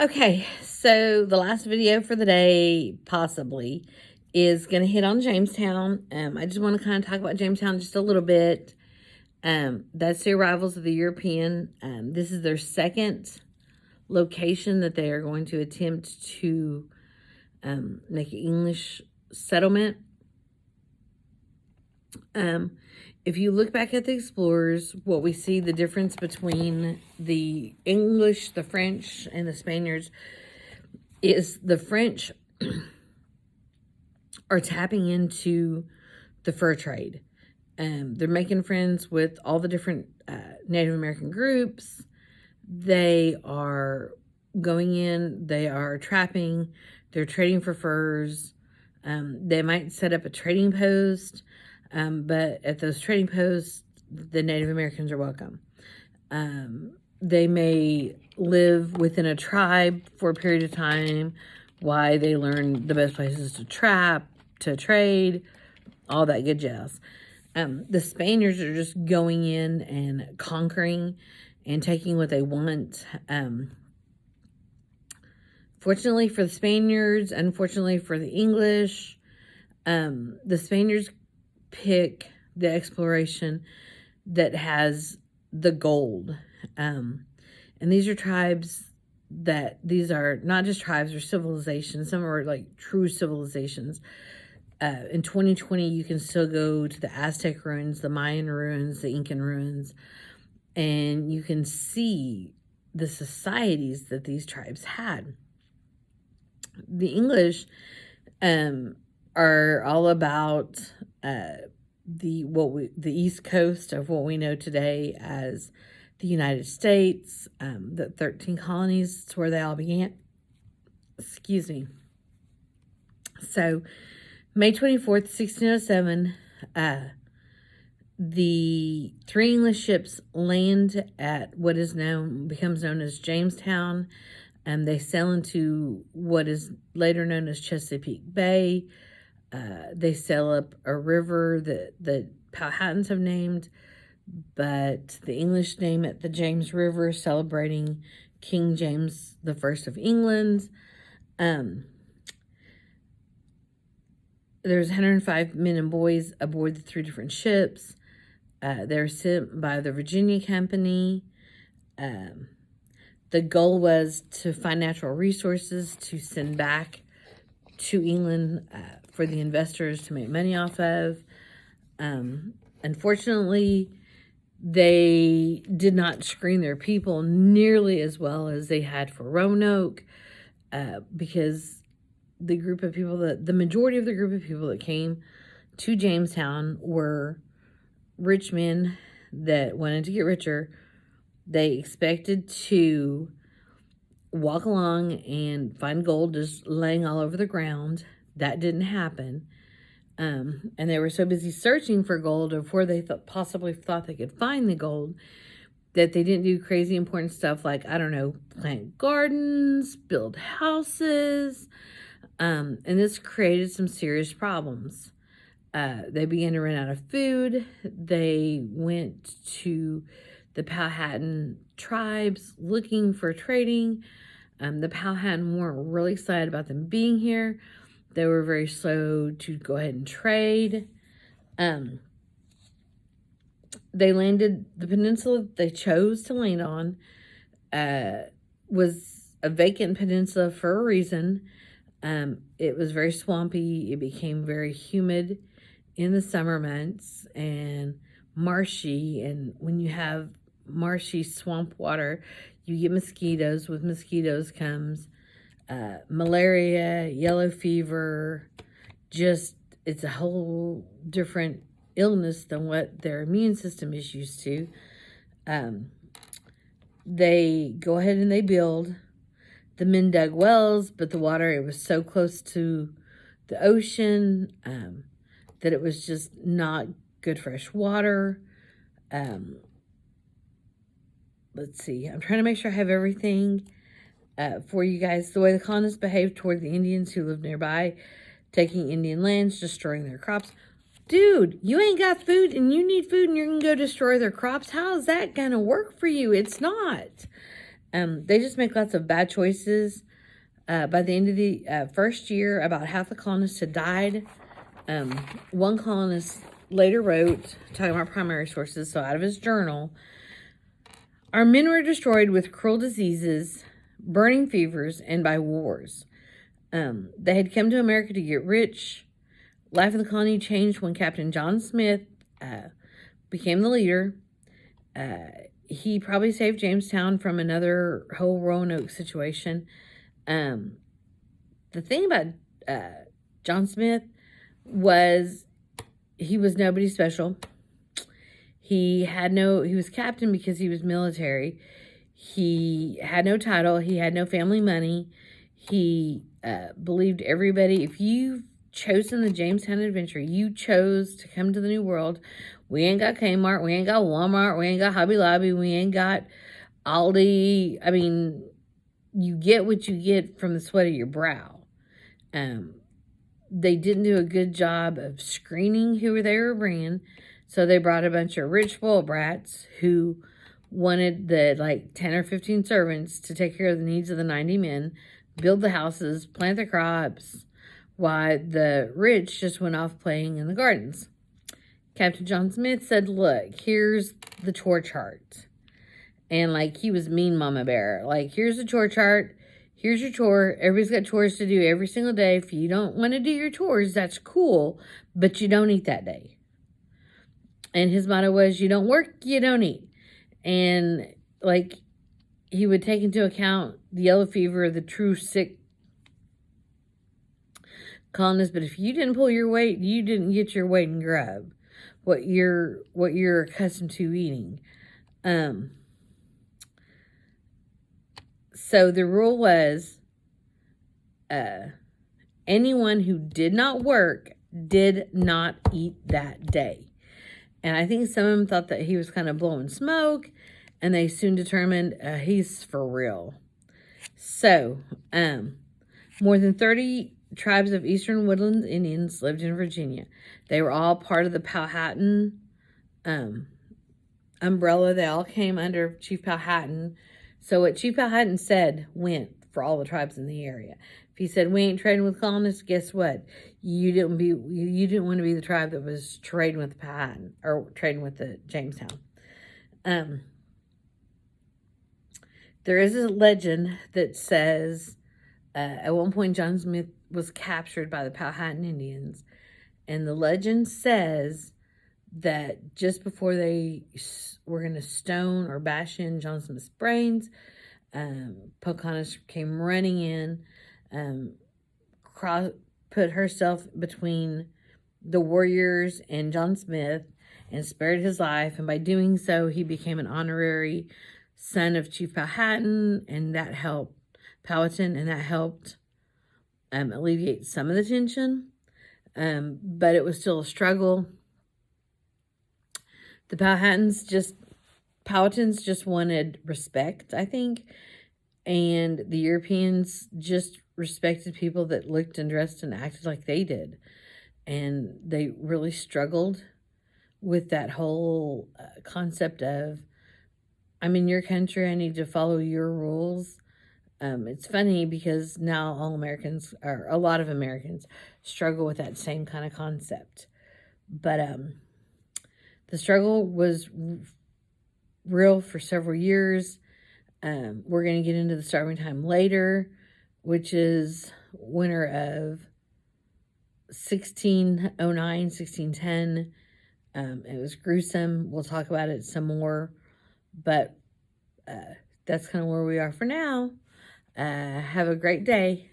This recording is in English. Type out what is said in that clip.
Okay, so the last video for the day, possibly, is going to hit on Jamestown. I just want to kind of talk about Jamestown just a little bit. That's the arrivals of the European. This is their second location that they are going to attempt to make an English settlement. If you look back at the explorers, what we see the difference between the English, the French, and the Spaniards is the French are tapping into the fur trade. They're making friends with all the different Native American groups. They are going in, they are trapping, they're trading for furs. They might set up a trading post. But at those trading posts, the Native Americans are welcome. They may live within a tribe for a period of time while they learn the best places to trap, to trade, all that good jazz. The Spaniards are just going in and conquering and taking what they want. Fortunately for the Spaniards, unfortunately for the English, the Spaniards pick the exploration that has the gold. And these are tribes these are not just tribes or civilizations. Some are like true civilizations. In 2020, you can still go to the Aztec ruins, the Mayan ruins, the Incan ruins, and you can see the societies that these tribes had. The English are all about the East Coast of what we know today as the United States, the 13 colonies. It's where they all began. Excuse me. So, May 24th, 1607, the 3 English ships land at what becomes known as Jamestown, and they sail into what is later known as Chesapeake Bay. They sail up a river that the Powhatans have named, but the English name it the James River, celebrating King James I of England. There's 105 men and boys aboard the 3 different ships. They're sent by the Virginia Company. The goal was to find natural resources to send back to England for the investors to make money off of. Unfortunately, they did not screen their people nearly as well as they had for Roanoke, because the majority of the group of people that came to Jamestown were rich men that wanted to get richer. They expected to walk along and find gold just laying all over the ground. That didn't happen. And they were so busy searching for gold, or where they possibly thought they could find the gold, that they didn't do crazy important stuff like, I don't know, plant gardens, build houses. And this created some serious problems. They began to run out of food. They went to the Powhatan tribes looking for trading. The Powhatan weren't really excited about them being here. They were very slow to go ahead and trade. They landed, the peninsula they chose to land on was a vacant peninsula for a reason. It was very swampy. It became very humid in the summer months and marshy. And when you have marshy swamp water, you get mosquitoes. With mosquitoes comes malaria, yellow fever. It's a whole different illness than what their immune system is used to. They go ahead and they build. The men dug wells, but the water, it was so close to the ocean that it was just not good fresh water. Let's see. I'm trying to make sure I have everything for you guys. The way the colonists behaved toward the Indians who lived nearby, taking Indian lands, destroying their crops. Dude, you ain't got food and you need food and you're going to go destroy their crops. How is that going to work for you? It's not. They just make lots of bad choices. By the end of the first year, about half the colonists had died. One colonist later wrote, talking about primary sources, so out of his journal, our men were destroyed with cruel diseases, burning fevers, and by wars. They had come to America to get rich. Life in the colony changed when Captain John Smith became the leader. He probably saved Jamestown from another whole Roanoke situation. The thing about John Smith was he was nobody special. He was captain because he was military. He had no title. He had no family money. He believed everybody, if you've chosen the Jamestown adventure, you chose to come to the New World. We ain't got Kmart. We ain't got Walmart. We ain't got Hobby Lobby. We ain't got Aldi. I mean, you get what you get from the sweat of your brow. They didn't do a good job of screening who they were bringing. So they brought a bunch of rich spoiled brats who wanted the 10 or 15 servants to take care of the needs of the 90 men, build the houses, plant the crops, while the rich just went off playing in the gardens. Captain John Smith said, look, here's the chore chart. And he was mean mama bear. Here's the chore chart. Here's your chore. Everybody's got chores to do every single day. If you don't want to do your chores, that's cool, but you don't eat that day. And his motto was, you don't work, you don't eat. And he would take into account the yellow fever, the true sick colonists. But if you didn't pull your weight, you didn't get your weight in grub, what you're accustomed to eating. So the rule was, anyone who did not work did not eat that day. And I think some of them thought that he was kind of blowing smoke, and they soon determined he's for real. So, more than 30 tribes of Eastern Woodlands Indians lived in Virginia. They were all part of the Powhatan umbrella. They all came under Chief Powhatan. So what Chief Powhatan said went for all the tribes in the area. If he said, we ain't trading with colonists, guess what? You didn't want to be the tribe that was trading with the Powhatan or trading with the Jamestown. There is a legend that says at one point John Smith was captured by the Powhatan Indians. And the legend says that just before they were going to stone or bash in John Smith's brains, Pocahontas came running in, put herself between the warriors and John Smith and spared his life. And by doing so, he became an honorary son of Chief Powhatan, and that helped alleviate some of the tension. But it was still a struggle. The Powhatans just wanted respect, I think. And the Europeans just respected people that looked and dressed and acted like they did. And they really struggled with that whole concept of, I'm in your country, I need to follow your rules. It's funny because now a lot of Americans struggle with that same kind of concept. But the struggle was real for several years. We're going to get into the starving time later, which is winter of 1609, 1610. It was gruesome. We'll talk about it some more, but that's kind of where we are for now. Have a great day.